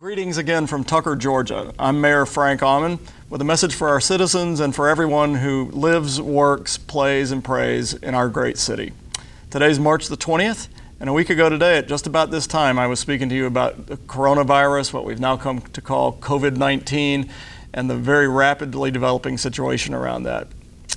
Greetings again from Tucker, Georgia. I'm Mayor Frank Auman with a message for our citizens and for everyone who lives, works, plays, and prays in our great city. Today's March the 20th, and a week ago today at just about this time I was speaking to you about the coronavirus, what we've now come to call COVID-19, and the very rapidly developing situation around that.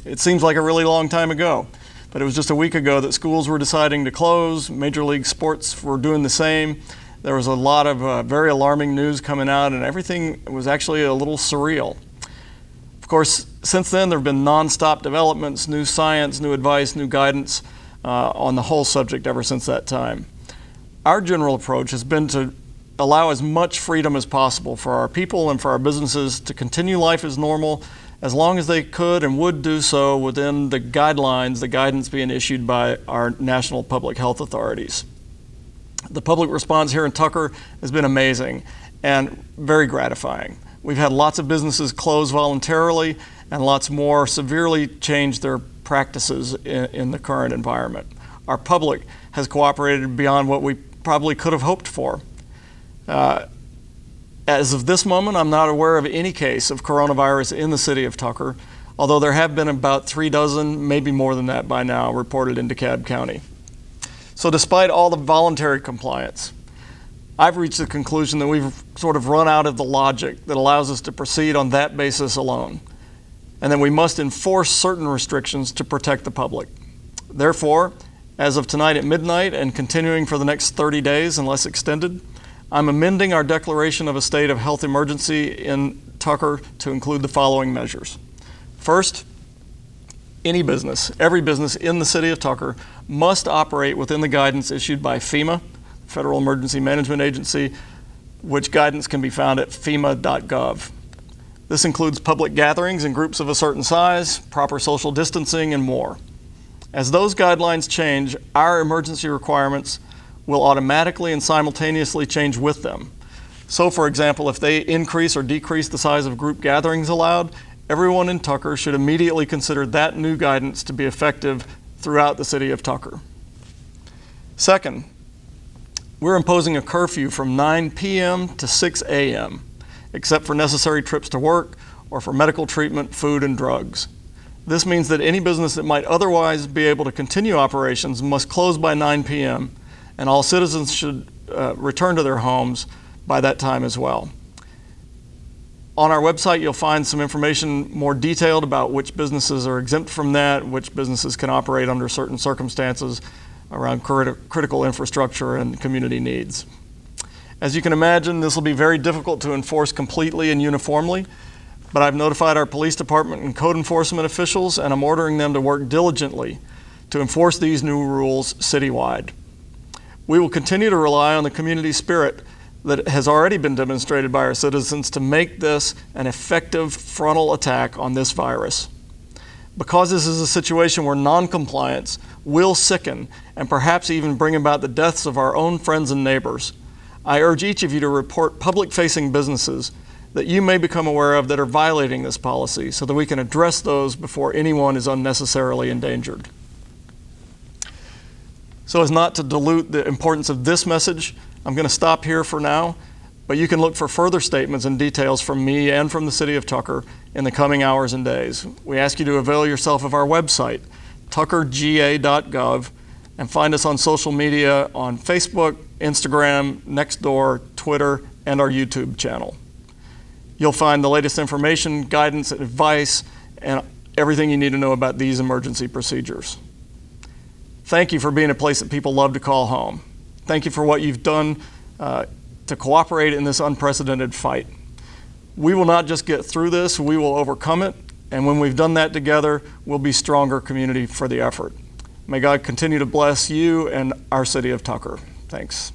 It seems like a really long time ago, but it was just a week ago that schools were deciding to close, Major League Sports were doing the same. There was a lot of very alarming news coming out, and everything was actually a little surreal. Of course, since then there have been nonstop developments, new science, new advice, new guidance on the whole subject ever since that time. Our general approach has been to allow as much freedom as possible for our people and for our businesses to continue life as normal as long as they could and would do so within the guidelines, the guidance being issued by our national public health authorities. The public response here in Tucker has been amazing and very gratifying. We've had lots of businesses close voluntarily and lots more severely change their practices in the current environment. Our public has cooperated beyond what we probably could have hoped for. As of this moment, I'm not aware of any case of coronavirus in the city of Tucker, although there have been about 36, maybe more than that by now, reported in DeKalb County. So despite all the voluntary compliance, I've reached the conclusion that we've sort of run out of the logic that allows us to proceed on that basis alone, and that we must enforce certain restrictions to protect the public. Therefore, as of tonight at midnight and continuing for the next 30 days unless extended, I'm amending our declaration of a state of health emergency in Tucker to include the following measures. First, any business, every business in the city of Tucker must operate within the guidance issued by FEMA, Federal Emergency Management Agency, which guidance can be found at fema.gov. This includes public gatherings in groups of a certain size, proper social distancing, and more. As those guidelines change, our emergency requirements will automatically and simultaneously change with them. So, for example, if they increase or decrease the size of group gatherings allowed, everyone in Tucker should immediately consider that new guidance to be effective throughout the city of Tucker. Second, we're imposing a curfew from 9 p.m. to 6 a.m., except for necessary trips to work or for medical treatment, food, and drugs. This means that any business that might otherwise be able to continue operations must close by 9 p.m., and all citizens should return to their homes by that time as well. On our website, you'll find some information more detailed about which businesses are exempt from that, which businesses can operate under certain circumstances around critical infrastructure and community needs. As you can imagine, this will be very difficult to enforce completely and uniformly, but I've notified our police department and code enforcement officials, and I'm ordering them to work diligently to enforce these new rules citywide. We will continue to rely on the community spirit that has already been demonstrated by our citizens to make this an effective frontal attack on this virus. Because this is a situation where noncompliance will sicken and perhaps even bring about the deaths of our own friends and neighbors, I urge each of you to report public-facing businesses that you may become aware of that are violating this policy so that we can address those before anyone is unnecessarily endangered. So as not to dilute the importance of this message, I'm going to stop here for now, but you can look for further statements and details from me and from the city of Tucker in the coming hours and days. We ask you to avail yourself of our website, tuckerga.gov, and find us on social media on Facebook, Instagram, Nextdoor, Twitter, and our YouTube channel. You'll find the latest information, guidance, advice, and everything you need to know about these emergency procedures. Thank you for being a place that people love to call home. Thank you for what you've done to cooperate in this unprecedented fight. We will not just get through this, we will overcome it, and when we've done that together, we'll be stronger community for the effort. May God continue to bless you and our city of Tucker. Thanks.